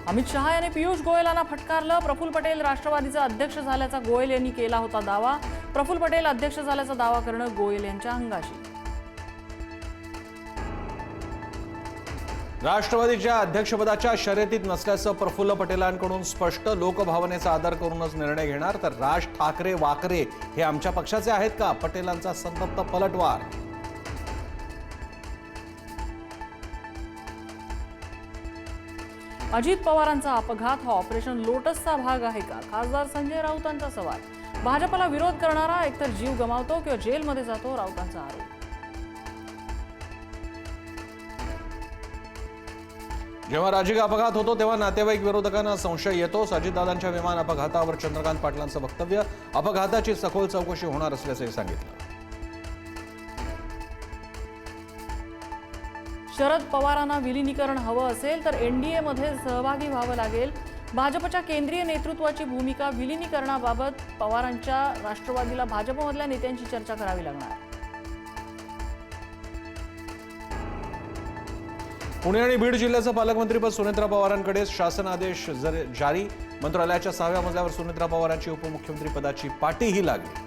अमित शहा यांनी पियुष गोयलांना फटकारलं। प्रफुल्ल पटेल राष्ट्रवादीचे अध्यक्ष झाल्याचा गोयल यांनी केला होता दावा। प्रफुल्ल पटेल अध्यक्ष झाल्याचा दावा करणं गोयल यांच्या अंगाशी। राष्ट्रवादीच्या अध्यक्षपदाच्या शर्यतीत नसल्याचं प्रफुल्ल पटेलांकडून स्पष्ट। लोकभावनेचा आदर करूनच निर्णय घेणार, तर राज ठाकरे वाकरे हे आमच्या पक्षाचे आहेत का? पटेलांचा संतप्त पलटवार। अजित पवारांचा अपघात हा ऑपरेशन लोटसचा भाग आहे का? खासदार संजय राऊतांचा सवाल। भाजपला विरोध करणारा एकतर जीव गमावतो किंवा जेलमध्ये जातो, राऊतांचा आरोप। जेव्हा राजकीय अपघात होतो तेव्हा नातेवाईक विरोधकांना संशय येतोच। अजितदादांच्या विमान अपघातावर चंद्रकांत पाटलांचं वक्तव्य। अपघाताची सखोल चौकशी होणार असल्याचे सांगितलं। शरद पवारांना विलीनीकरण हवं असेल तर एनडीए मध्ये सहभागी व्हावं लागेल। भाजपच्या केंद्रीय नेतृत्वाची भूमिका विलीनीकरणाबाबत पवारांच्या राष्ट्रवादीला भाजपमधल्या नेत्यांची चर्चा करावी लागणार। पुणे आणि बीड जिल्ह्याचं पालकमंत्रीपद सुनेत्रा पवारांकडे। शासन आदेश जारी। मंत्रालयाच्या 6व्या मजल्यावर सुनेत्रा पवारांची उपमुख्यमंत्री पदाची पाटीही लागली।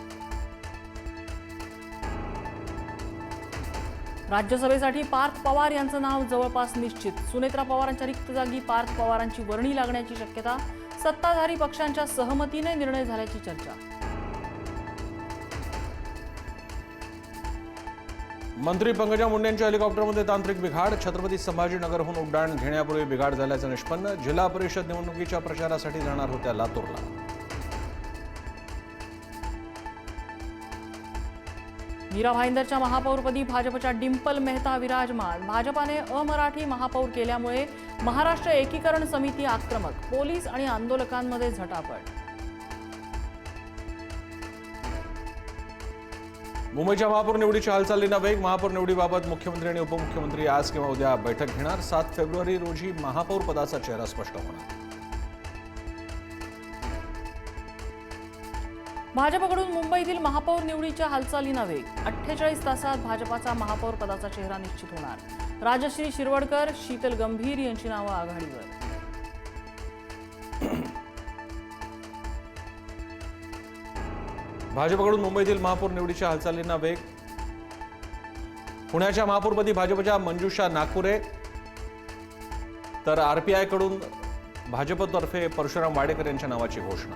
राज्यसभेसाठी पार्थ पवार यांचं नाव जवळपास निश्चित। सुनेत्रा पवारांच्या रिक्त जागी पार्थ पवारांची वर्णी लागण्याची शक्यता। सत्ताधारी पक्षांच्या सहमतीने निर्णय झाल्याची चर्चा। मंत्री पंकजा मुंडेंच्या हेलिकॉप्टरमध्ये तांत्रिक बिघाड। छत्रपती संभाजीनगरहून उड्डाण घेण्यापूर्वी बिघाड झाल्याचं निष्पन्न। जिल्हा परिषद निवडणुकीच्या प्रचारासाठी जाणार होत्या लातूरला। मीरा भाईंदरच्या महापौरपदी भाजपच्या डिंपल मेहता विराजमान। भाजपाने अमराठी महापौर केल्यामुळे महाराष्ट्र एकीकरण समिती आक्रमक। पोलीस आणि आंदोलकांमध्ये झटापट। मुंबईच्या महापौर निवडीच्या हालचालींना वेग। महापौर निवडीबाबत मुख्यमंत्री आणि उपमुख्यमंत्री आज किंवा उद्या बैठक घेणार। 7 फेब्रुवारी रोजी महापौर पदाचा चेहरा स्पष्ट होणार। भाजपकडून मुंबईतील महापौर निवडीच्या हालचालींना वेग। 48 तासात भाजपाचा महापौर पदाचा चेहरा निश्चित होणार। राजश्री शिरवडकर, शीतल गंभीर यांची नावं आघाडीवर। भाजपकडून मुंबईतील महापौर निवडीच्या हालचालींना वेग। पुण्याच्या महापौरपदी भाजपच्या मंजुषा नागपुरे, तर आरपीआय कडून भाजपतर्फे परशुराम वाडेकर यांच्या नावाची घोषणा।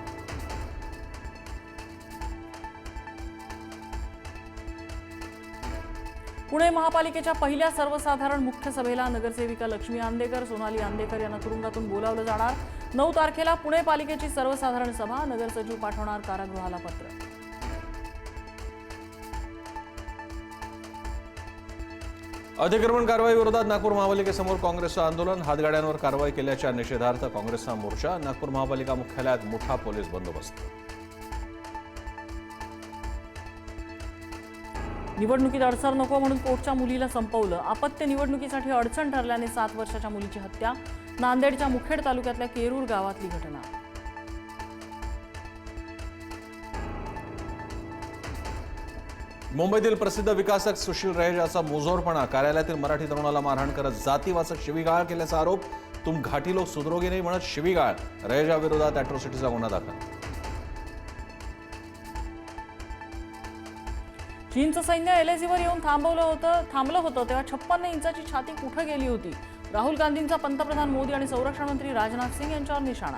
पुणे महापालिकेच्या पहिल्या सर्वसाधारण मुख्य सभेला नगरसेविका लक्ष्मी आंदेकर, सोनाली आंदेकर यांना तुरुंगातून बोलावलं जाणार। 9 तारखेला पुणे पालिकेची सर्वसाधारण सभा। नगर सचिव पाठवणार कारागृहाला पत्र। अतिक्रमण कारवाई विरोधात नागपूर महापालिकेसमोर काँग्रेसचं आंदोलन। हातगाड्यांवर कारवाई केल्याच्या निषेधार्थ काँग्रेसचा मोर्चा। नागपूर महापालिका मुख्यालयात मोठा पोलीस बंदोबस्त। निवडणुकीत अडसर नको म्हणून कोर्टच्या मुलीला संपवलं। अपत्य निवडणुकीसाठी अडचण ठरल्याने 7 वर्षाच्या मुलीची हत्या। नांदेडच्या मुखेड तालुक्यातल्या केरूर गावातली घटना। मुंबईतील प्रसिद्ध विकासक सुशील रहेजाचा मुजोरपणा। कार्यालयातील मराठी तरुणाला मारहाण करत जातीवाचक शिवीगाळ केल्याचा आरोप। तुम घाटी लोक सुधरोगे नाही म्हणत शिवीगाळ। रहेजा विरोधात अॅट्रॉसिटीचा गुन्हा दाखल। चीनचं सैन्य एलएसीवर येऊन थांबलं होतं तेव्हा 56 इंचाची छाती कुठे गेली होती? राहुल गांधींचा पंतप्रधान मोदी आणि संरक्षण मंत्री राजनाथ सिंग यांच्यावर निशाणा।